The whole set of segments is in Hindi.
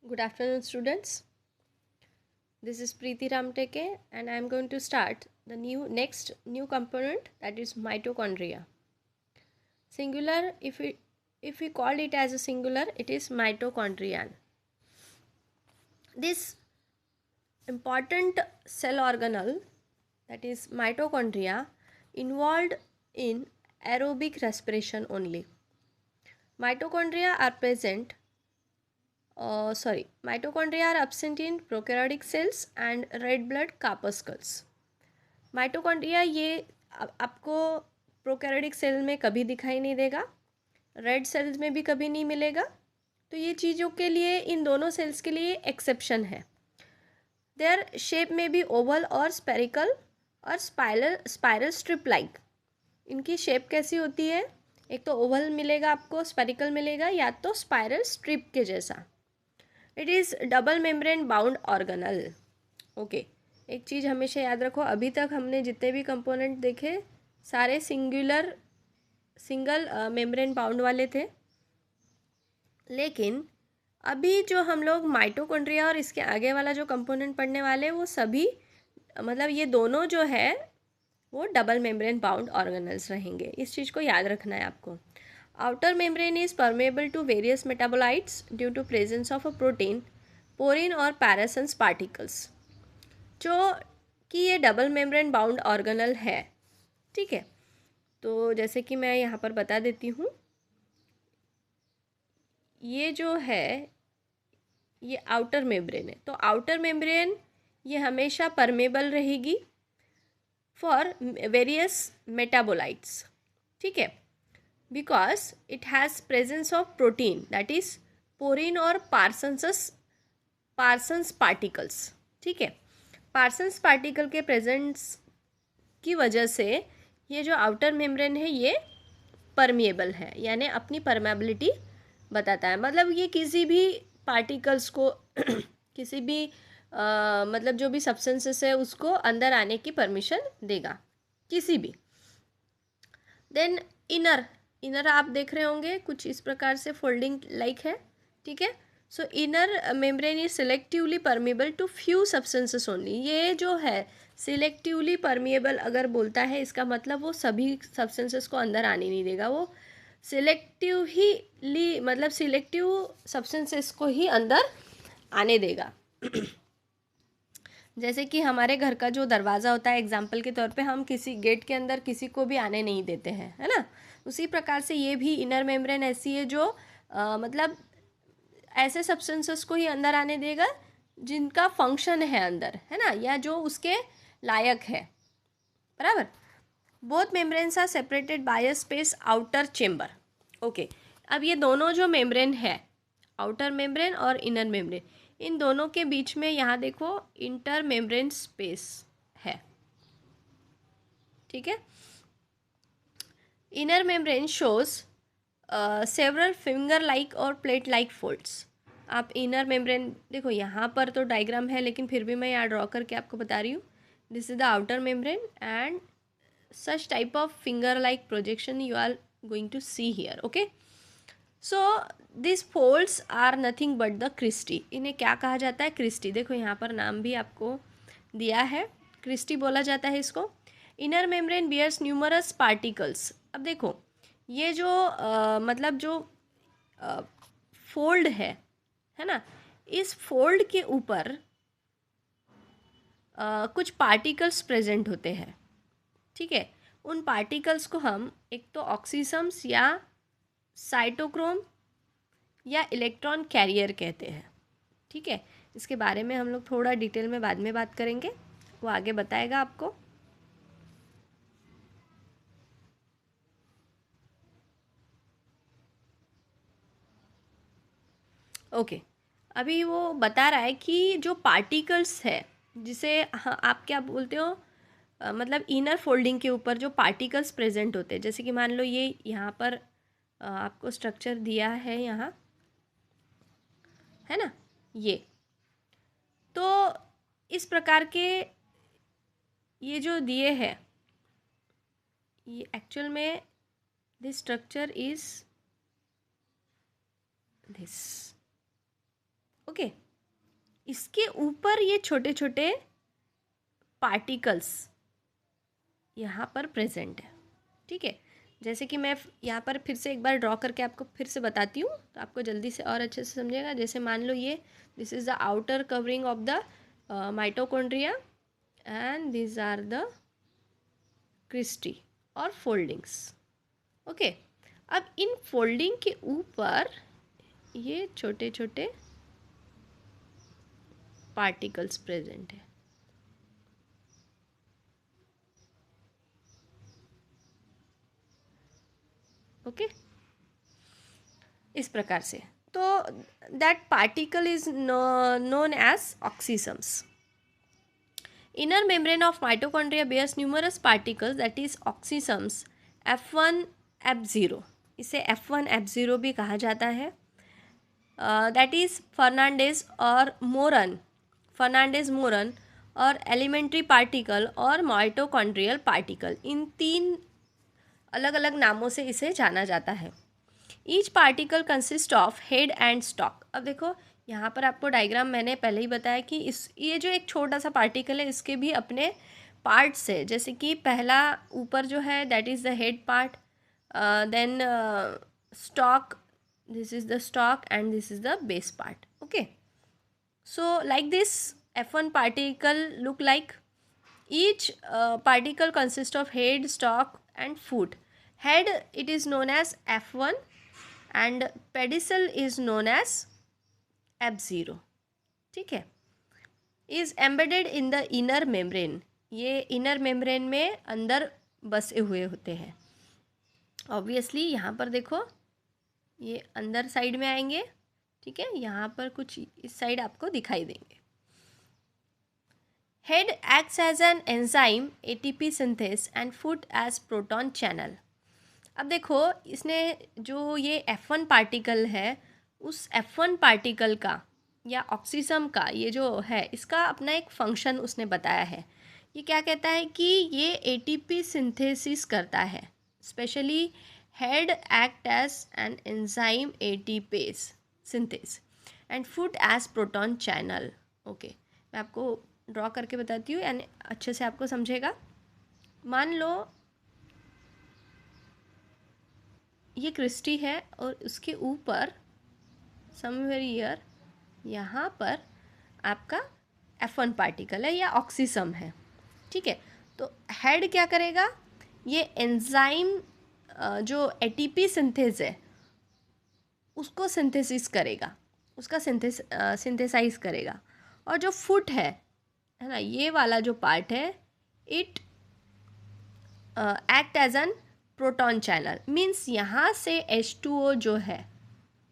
Good afternoon, students. This is Preeti Ramteke, and I am going to start the next new component, that is mitochondria. Singular, if we call it as a singular, it is mitochondrial. This important cell organelle, that is mitochondria, involved in aerobic respiration only. Mitochondria are present mitochondria are absent in prokaryotic cells and red blood corpuscles. Mitochondria ये आपको प्रोकैरियोटिक सेल में कभी दिखाई नहीं देगा, रेड सेल्स में भी कभी नहीं मिलेगा। तो ये चीज़ों के लिए, इन दोनों सेल्स के लिए एक्सेप्शन है। देयर शेप में भी ओवल और स्पेरिकल और स्पाइरल स्ट्रिप लाइक। इनकी शेप कैसी होती है? एक तो ओवल मिलेगा आपको, स्पेरिकल मिलेगा, या तो स्पाइरल स्ट्रिप के जैसा। It is double membrane bound organelle. Okay, एक चीज़ हमेशा याद रखो, अभी तक हमने जितने भी कंपोनेंट देखे सारे सिंगल मेम्ब्रेन बाउंड वाले थे, लेकिन अभी जो हम लोग माइटोकॉन्ड्रिया और इसके आगे वाला जो कंपोनेंट पढ़ने वाले वो सभी, मतलब ये दोनों जो है वो डबल मेम्ब्रेन बाउंड ऑर्गेनल्स रहेंगे। इस चीज़ को याद रखना है आपको। Outer membrane is permeable to various metabolites due to presence of a protein, porin और पैरासेंस पार्टिकल्स, जो कि ये डबल मेम्ब्रेन बाउंड ऑर्गेनल है। ठीक है, तो जैसे कि मैं यहाँ पर बता देती हूँ, ये जो है ये आउटर मेम्ब्रेन है। तो आउटर मेम्ब्रेन ये हमेशा परमेबल रहेगी फॉर वेरियस मेटाबोलाइट्स। ठीक है, because it has presence of protein, that is porin और पार्सन्स पार्टिकल्स। ठीक है, पार्सन्स पार्टिकल के प्रेजेंस की वजह से ये जो आउटर मेम्ब्रेन है ये परमिएबल है, यानी अपनी परमेबिलिटी बताता है। मतलब ये किसी भी पार्टिकल्स को किसी भी मतलब जो भी सब्सटेंसेस है उसको अंदर आने की परमिशन देगा, किसी भी। देन इनर आप देख रहे होंगे कुछ इस प्रकार से फोल्डिंग लाइक है। ठीक है, so inner membrane is selectively permeable to few substances only. ये जो है सिलेक्टिवली परमिएबल अगर बोलता है, इसका मतलब वो सभी सब्सटेंसेस को अंदर आने नहीं देगा, वो मतलब सिलेक्टिव सब्सटेंसेस को ही अंदर आने देगा। जैसे कि हमारे घर का जो दरवाज़ा होता है, एग्जाम्पल के तौर पे हम किसी गेट के अंदर किसी को भी आने नहीं देते हैं, है ना। उसी प्रकार से ये भी इनर मेम्ब्रेन ऐसी है जो मतलब ऐसे सब्सटेंसेस को ही अंदर आने देगा जिनका फंक्शन है अंदर, है ना, या जो उसके लायक है। बराबर। Both membranes are separated by a space outer chamber. Okay, अब ये दोनों जो मेम्ब्रेन है, आउटर मेम्ब्रेन और इनर मेम्ब्रेन, इन दोनों के बीच में यहाँ देखो इंटर मेम्ब्रेन स्पेस है। ठीक है, inner membrane shows several finger like और प्लेट लाइक फोल्ड्स। आप इनर मेम्ब्रेन देखो, यहाँ पर तो डायग्राम है लेकिन फिर भी मैं यहाँ ड्रॉ करके आपको बता रही हूँ। This is the outer membrane and such type of finger like projection you are going to see here. Okay, so these folds are nothing but the cristae. इन्हें क्या कहा जाता है? क्रिस्टी। देखो यहाँ पर नाम भी आपको दिया है, क्रिस्टी बोला जाता है इसको। Inner membrane bears numerous particles. अब देखो ये जो मतलब जो फोल्ड है ना, इस फोल्ड के ऊपर कुछ पार्टिकल्स प्रेजेंट होते हैं। ठीक है, उन पार्टिकल्स को हम एक तो ऑक्सीसम्स या साइटोक्रोम या इलेक्ट्रॉन कैरियर कहते हैं। ठीक है, इसके बारे में हम लोग थोड़ा डिटेल में बाद में बात करेंगे, वो आगे बताएगा आपको। ओके, अभी वो बता रहा है कि जो पार्टिकल्स है, जिसे हाँ आप क्या बोलते हो, मतलब इनर फोल्डिंग के ऊपर जो पार्टिकल्स प्रेजेंट होते हैं, जैसे कि मान लो ये यहाँ पर आपको स्ट्रक्चर दिया है यहाँ, है ना, ये तो इस प्रकार के ये जो दिए हैं, ये एक्चुअल में this structure is this. Okay, इसके ऊपर ये छोटे छोटे पार्टिकल्स यहाँ पर प्रेजेंट है। ठीक है, जैसे कि मैं यहाँ पर फिर से एक बार ड्रॉ करके आपको फिर से बताती हूँ तो आपको जल्दी से और अच्छे से समझेगा। जैसे मान लो ये this is the outer covering of the mitochondria and these are the cristae और फोल्डिंग्स। ओके, अब इन फोल्डिंग के ऊपर ये छोटे छोटे पार्टिकल्स प्रेजेंट है। ओके, इस प्रकार से तो that particle is known as oxysomes. Inner membrane of mitochondria bears numerous particles, that is oxysomes F1 F0. इसे F1 F0 भी कहा जाता है। दैट इज फर्नांडेज और मोरन और एलिमेंट्री पार्टिकल और माइटोकॉन्ड्रियल पार्टिकल, इन 3 अलग अलग नामों से इसे जाना जाता है। Each particle consist of head and stock. अब देखो यहाँ पर आपको डायग्राम मैंने पहले ही बताया कि ये जो एक छोटा सा पार्टिकल है इसके भी अपने पार्ट्स है। जैसे कि पहला ऊपर जो है that is the head part, then stalk, this is the stalk and this is the base part. Okay, so like this F1 particle look like. Each particle consists of head, stalk and foot. Head it is known as F1 and pedicel is known as F0. ठीक है, is embedded in the inner membrane. ये inner membrane में अंदर बसे हुए होते हैं। ऑब्वियसली यहाँ पर देखो ये अंदर साइड में आएंगे। ठीक है, यहाँ पर कुछ इस साइड आपको दिखाई देंगे। Head acts as an enzyme ATP synthase and foot as proton channel. अब देखो इसने जो ये F1 पार्टिकल है उस F1 पार्टिकल का या ऑक्सीसम का ये जो है इसका अपना एक फंक्शन उसने बताया है। ये क्या कहता है कि ये ATP सिंथेसिस करता है। Specially head act as an enzyme ATP synthase and foot as proton channel. Okay, मैं आपको ड्रॉ करके बताती हूँ यानी अच्छे से आपको समझेगा। मान लो ये क्रिस्टी है और उसके ऊपर समवेयर हियर यहाँ पर आपका F1 पार्टिकल है या ऑक्सीसम है। ठीक है, तो हेड क्या करेगा, ये एंजाइम जो ATP सिंथेस है उसको सिंथेसिस करेगा, उसका सिंथेसाइज करेगा। और जो फुट है ना, ये वाला जो पार्ट है it act as an proton channel. Means यहाँ से H2O जो है,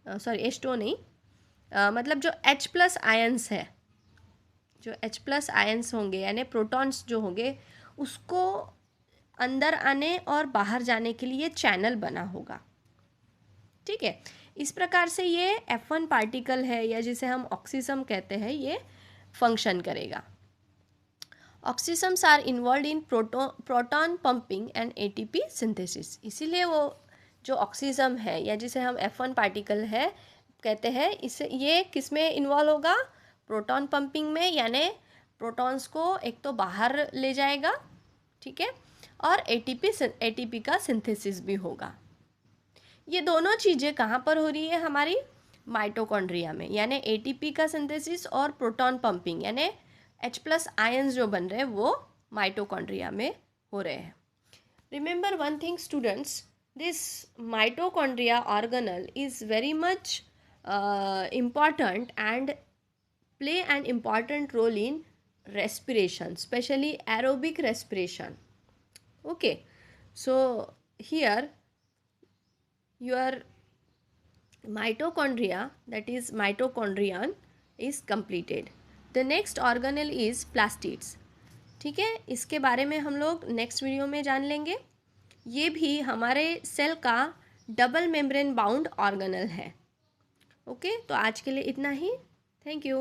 सॉरी H2O नहीं, मतलब जो H+ आयंस है, जो H+ आयंस होंगे यानी प्रोटॉन्स जो होंगे उसको अंदर आने और बाहर जाने के लिए चैनल बना होगा। ठीक है, इस प्रकार से ये F1 पार्टिकल है या जिसे हम ऑक्सीसम कहते हैं ये फंक्शन करेगा। Oxysomes are involve in proton pumping and ATP synthesis. इसीलिए वो जो ऑक्सीसम है या जिसे हम F1 पार्टिकल है कहते हैं, इसे ये किस में इन्वॉल्व होगा, प्रोटॉन पंपिंग में, यानी प्रोटॉन्स को एक तो बाहर ले जाएगा। ठीक है, और ATP का सिंथेसिस भी होगा। ये दोनों चीज़ें कहाँ पर हो रही है, हमारी माइटोकॉन्ड्रिया में, यानी ATP का सिंथेसिस और प्रोटॉन पंपिंग यानी H+ आयंस जो बन रहे हैं वो माइटोकॉन्ड्रिया में हो रहे हैं। Remember one thing students, this mitochondria organelle is very much important and play an important role in respiration, especially aerobic respiration. Okay, so here your mitochondria, that is mitochondrion, is completed. The next organelle is plastids. ठीक है, इसके बारे में हम लोग नेक्स्ट वीडियो में जान लेंगे। ये भी हमारे सेल का डबल मेम्ब्रेन बाउंड ऑर्गेनल है। ओके, तो आज के लिए इतना ही। Thank you.